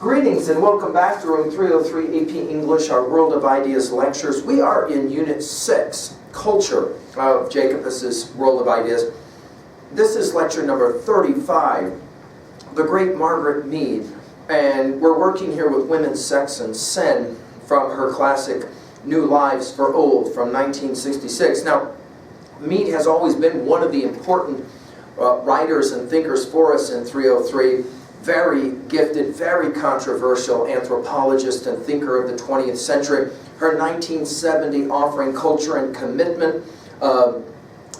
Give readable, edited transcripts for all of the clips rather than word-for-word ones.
Greetings and welcome back to Room 303 AP English, our World of Ideas lectures. We are in Unit 6, Culture, of Jacobus's World of Ideas. This is lecture number 35, the great Margaret Mead. And we're working here with Women, Sex, and Sin from her classic New Lives for Old from 1966. Now, Mead has always been one of the important writers and thinkers for us in 303. Very gifted, very controversial anthropologist and thinker of the 20th century. Her 1970 offering, Culture and Commitment,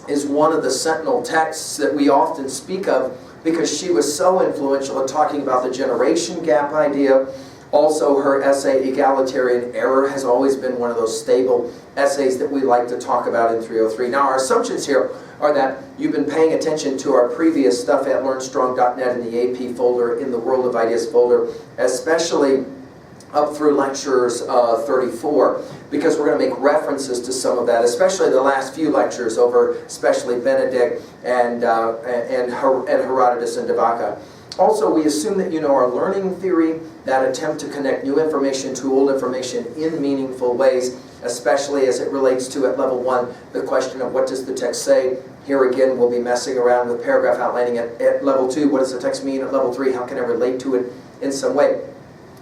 is one of the seminal texts that we often speak of because she was so influential in talking about the generation gap idea. Also, her essay, Egalitarian Error, has always been one of those stable essays that we like to talk about in 303. Now, our assumptions here are that you've been paying attention to our previous stuff at LearnStrong.net in the AP folder, in the World of Ideas folder, especially up through lectures 34, because we're going to make references to some of that, especially the last few lectures over, especially Benedict and Herodotus and Devaka. Also, we assume that you know our learning theory, that attempt to connect new information to old information in meaningful ways, especially as it relates to, at level 1, the question of what does the text say. Here again, we'll be messing around with paragraph outlining at level 2. What does the text mean? At level 3, how can I relate to it in some way?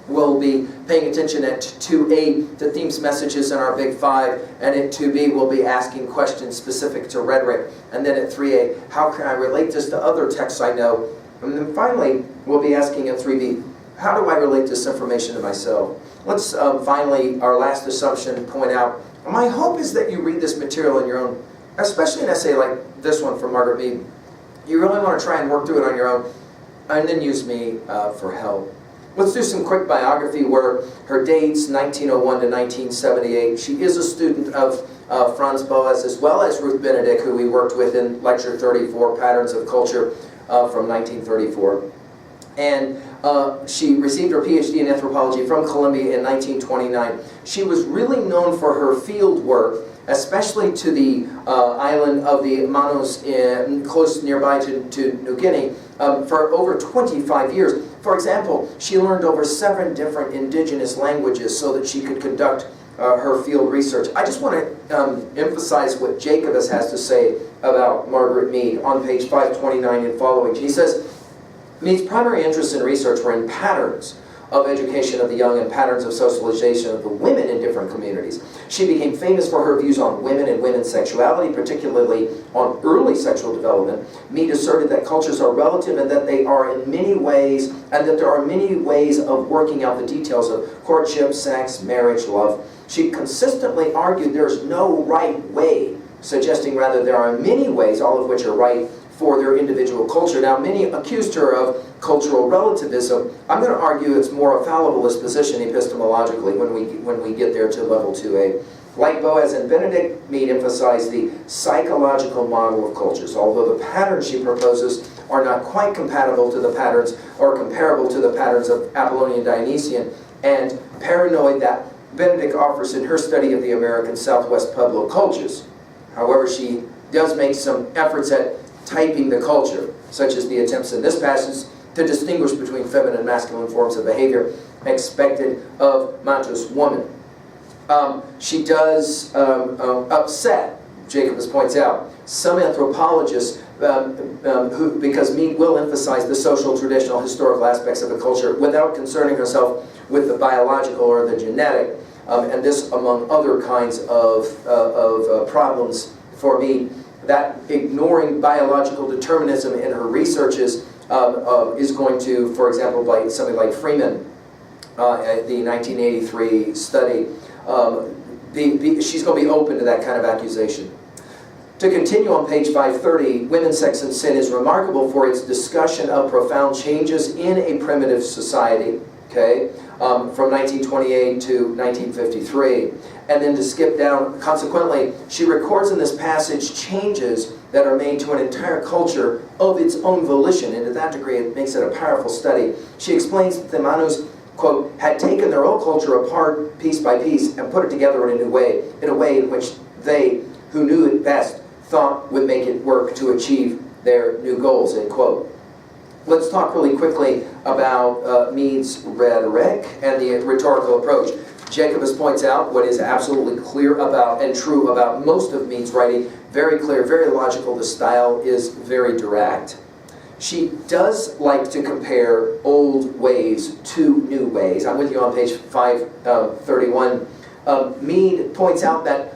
We'll be paying attention at 2A to themes, messages in our big 5, and at 2B we'll be asking questions specific to rhetoric. And then at 3A, how can I relate this to other texts I know? And then finally, we'll be asking in 3B, how do I relate this information to myself? Let's finally, our last assumption, point out, my hope is that you read this material on your own, especially an essay like this one from Margaret Mead. You really want to try and work through it on your own, and then use me for help. Let's do some quick biography where her dates, 1901 to 1978. She is a student of Franz Boas as well as Ruth Benedict, who we worked with in lecture 34, Patterns of Culture, from 1934. And she received her PhD in anthropology from Columbia in 1929. She was really known for her field work, especially to the island of the Manus close nearby to New Guinea, for over 25 years. For example, she learned over 7 different indigenous languages so that she could conduct her field research. I just want to emphasize what Jacobus has to say about Margaret Mead on page 529 and following. He says, Mead's primary interests in research were in patterns of education of the young and patterns of socialization of the women in different communities. She became famous for her views on women and women's sexuality, particularly on early sexual development. Mead asserted that cultures are relative and that they are in many ways, and that there are many ways of working out the details of courtship, sex, marriage, love. She consistently argued there's no right way, suggesting rather there are many ways, all of which are right for their individual culture. Now, many accused her of cultural relativism. I'm going to argue it's more a fallibleist position epistemologically when we get there to level 2A. Like Boas and Benedict, Mead emphasized the psychological model of cultures, although the patterns she proposes are not quite compatible to the patterns or comparable to the patterns of Apollonian Dionysian and paranoid that Benedict offers in her study of the American Southwest Pueblo cultures. However, she does make some efforts at typing the culture, such as the attempts in this passage to distinguish between feminine and masculine forms of behavior expected of Mantus woman. She does upset, Jacobus points out, some anthropologists who, because Mead will emphasize the social, traditional, historical aspects of a culture without concerning herself with the biological or the genetic, and this among other kinds of problems for Mead. That ignoring biological determinism in her researches is going to, for example, like something like Freeman, the 1983 study, she's going to be open to that kind of accusation. To continue on page 530, Women, Sex, and Sin is remarkable for its discussion of profound changes in a primitive society, okay, from 1928 to 1953. And then to skip down, consequently, she records in this passage changes that are made to an entire culture of its own volition, and to that degree it makes it a powerful study. She explains that the Manus, quote, had taken their old culture apart piece by piece and put it together in a way in which they, who knew it best, thought would make it work to achieve their new goals, end quote. Let's talk really quickly about Mead's rhetoric and the rhetorical approach. Jacobus points out what is absolutely clear about and true about most of Mead's writing. Very clear, very logical. The style is very direct. She does like to compare old ways to new ways. I'm with you on page 531. Mead points out that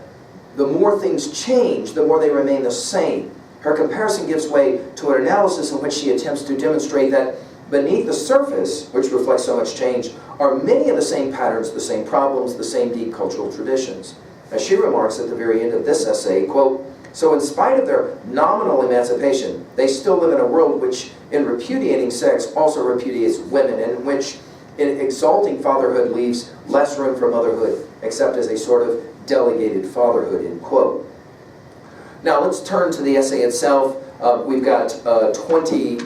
the more things change, the more they remain the same. Her comparison gives way to an analysis in which she attempts to demonstrate that beneath the surface, which reflects so much change, are many of the same patterns, the same problems, the same deep cultural traditions. As she remarks at the very end of this essay, quote, "So in spite of their nominal emancipation, they still live in a world which, in repudiating sex, also repudiates women, and in which, in exalting fatherhood, leaves less room for motherhood, except as a sort of delegated fatherhood," end quote. Now let's turn to the essay itself. We've got 20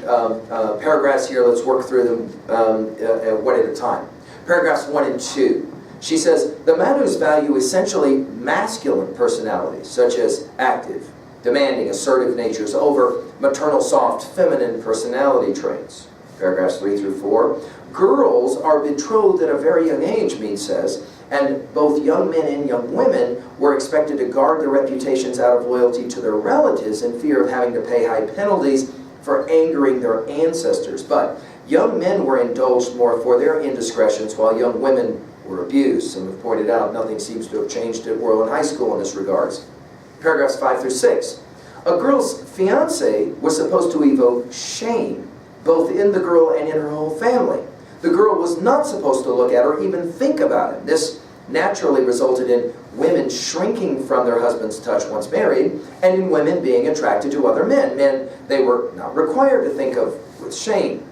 paragraphs here. Let's work through them one at a time. Paragraphs 1 and 2. She says, the Manus value essentially masculine personalities, such as active, demanding, assertive natures over maternal, soft, feminine personality traits. Paragraphs 3 through 4. Girls are betrothed at a very young age, Mead says, and both young men and young women were expected to guard their reputations out of loyalty to their relatives in fear of having to pay high penalties for angering their ancestors. But young men were indulged more for their indiscretions, while young women were abused. Some have pointed out nothing seems to have changed at Royal and High School in this regards. Paragraphs 5 through 6. A girl's fiancé was supposed to evoke shame, both in the girl and in her whole family. The girl was not supposed to look at or even think about him. This naturally resulted in women shrinking from their husband's touch once married, and in women being attracted to other men, men they were not required to think of with shame.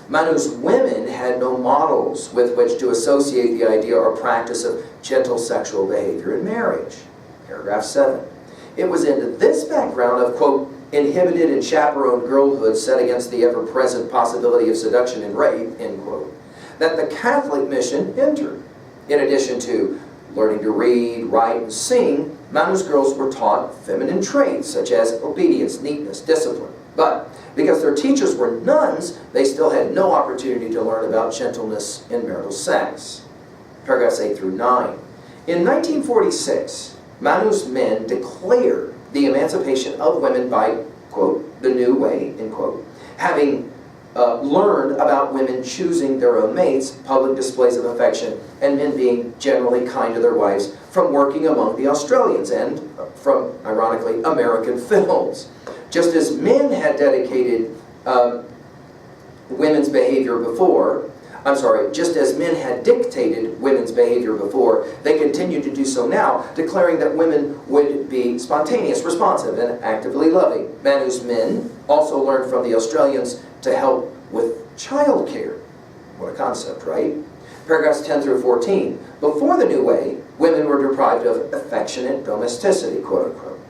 Manus women had no models with which to associate the idea or practice of gentle sexual behavior in marriage. Paragraph 7. It was in this background of, quote, inhibited and chaperoned girlhood set against the ever-present possibility of seduction and rape, end quote, that the Catholic mission entered. In addition to learning to read, write, and sing, Manus girls were taught feminine traits such as obedience, neatness, discipline. But because their teachers were nuns, they still had no opportunity to learn about gentleness in marital sex. Paragraphs 8 through 9. In 1946, Manus men declared the emancipation of women by, quote, the new way, end quote, having learned about women choosing their own mates, public displays of affection, and men being generally kind to their wives from working among the Australians and from, ironically, American films. Just as men had dedicated women's behavior before, just as men had dictated women's behavior before, they continued to do so now, declaring that women would be spontaneous, responsive, and actively loving. Manus men also learned from the Australians to help with child care. What a concept, right? Paragraphs 10 through 14. Before the new way, women were deprived of affectionate domesticity, quote unquote.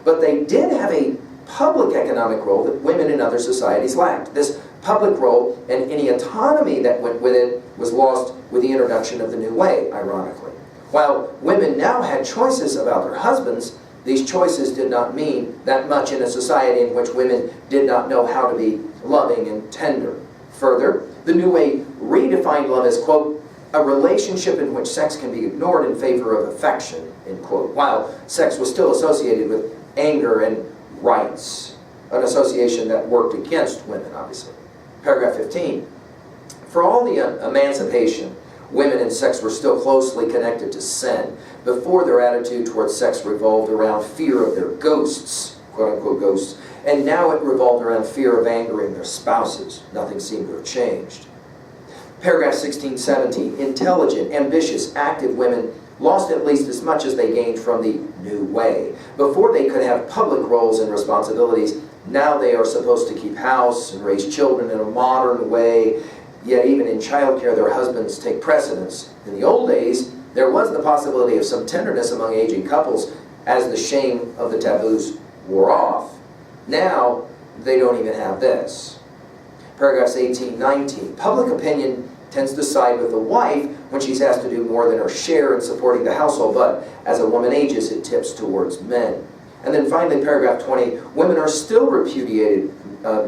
But they did have a public economic role that women in other societies lacked. This public role and any autonomy that went with it was lost with the introduction of the new way, ironically. While women now had choices about their husbands, these choices did not mean that much in a society in which women did not know how to be loving and tender. Further, the new way redefined love as, quote, a relationship in which sex can be ignored in favor of affection, end quote, while sex was still associated with anger and rights, an association that worked against women, obviously. Paragraph 15. For all the emancipation, women and sex were still closely connected to sin. Before, their attitude towards sex revolved around fear of their ghosts, quote-unquote ghosts, and now it revolved around fear of angering their spouses. Nothing seemed to have changed. Paragraph 16, 17. Intelligent, ambitious, active women lost at least as much as they gained from the new way. Before they could have public roles and responsibilities, now they are supposed to keep house and raise children in a modern way, yet even in childcare their husbands take precedence. In the old days, there was the possibility of some tenderness among aging couples as the shame of the taboos wore off. Now, they don't even have this. Paragraphs 18, 19. Public opinion tends to side with the wife when she's asked to do more than her share in supporting the household, but as a woman ages, it tips towards men. And then finally, paragraph 20, women are still repudiated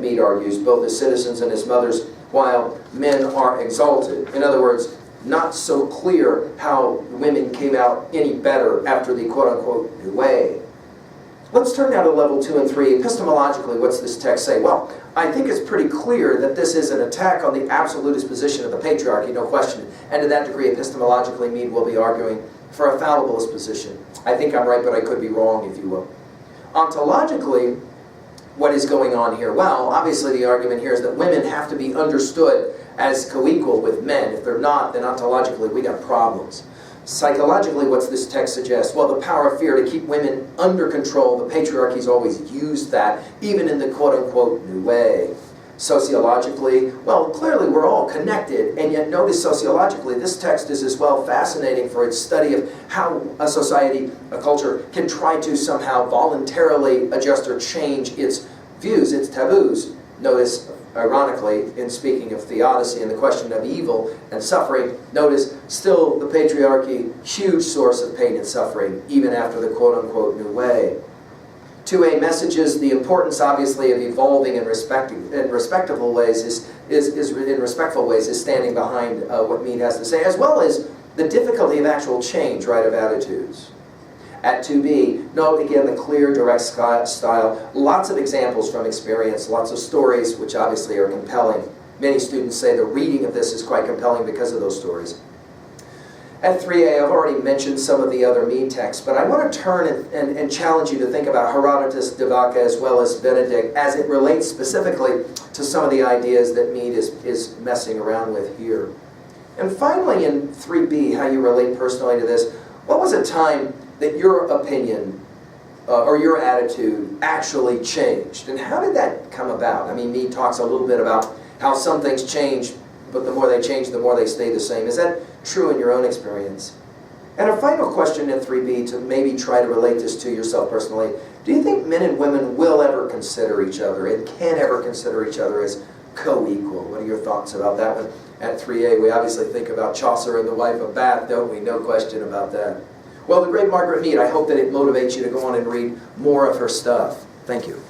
Mead argues, both as citizens and as mothers, while men are exalted. In other words, not so clear how women came out any better after the quote-unquote new way. Let's turn now to level 2 and 3. Epistemologically, what's this text say? Well, I think it's pretty clear that this is an attack on the absolutist position of the patriarchy, no question. And to that degree, epistemologically, Mead will be arguing for a fallibilist position. I think I'm right, but I could be wrong, if you will. Ontologically, what is going on here? Well, obviously the argument here is that women have to be understood as co-equal with men. If they're not, then ontologically we got problems. Psychologically, what's this text suggest? Well, the power of fear to keep women under control. The patriarchy's always used that, even in the quote-unquote new way. Sociologically, well, clearly we're all connected, and yet notice sociologically, this text is as well fascinating for its study of how a society, a culture, can try to somehow voluntarily adjust or change its views, its taboos. Notice, ironically, in speaking of theodicy and the question of evil and suffering, notice still the patriarchy, huge source of pain and suffering, even after the quote-unquote new way. 2A messages the importance, obviously, of evolving in respectful ways is standing behind what Mead has to say, as well as the difficulty of actual change, right, of attitudes. At 2B, note again the clear, direct style, lots of examples from experience, lots of stories, which obviously are compelling. Many students say the reading of this is quite compelling because of those stories. At 3A, I've already mentioned some of the other Mead texts, but I want to turn and challenge you to think about Herodotus, De Vaca, as well as Benedict, as it relates specifically to some of the ideas that Mead is messing around with here. And finally, in 3B, how you relate personally to this, what was a time that your opinion or your attitude actually changed? And how did that come about? I mean, Mead talks a little bit about how some things change, but the more they change, the more they stay the same. Is that true in your own experience? And a final question in 3B to maybe try to relate this to yourself personally. Do you think men and women will ever consider each other and can ever consider each other as co-equal? What are your thoughts about that one? At 3A, we obviously think about Chaucer and the wife of Bath, don't we? No question about that. Well, the great Margaret Mead, I hope that it motivates you to go on and read more of her stuff. Thank you.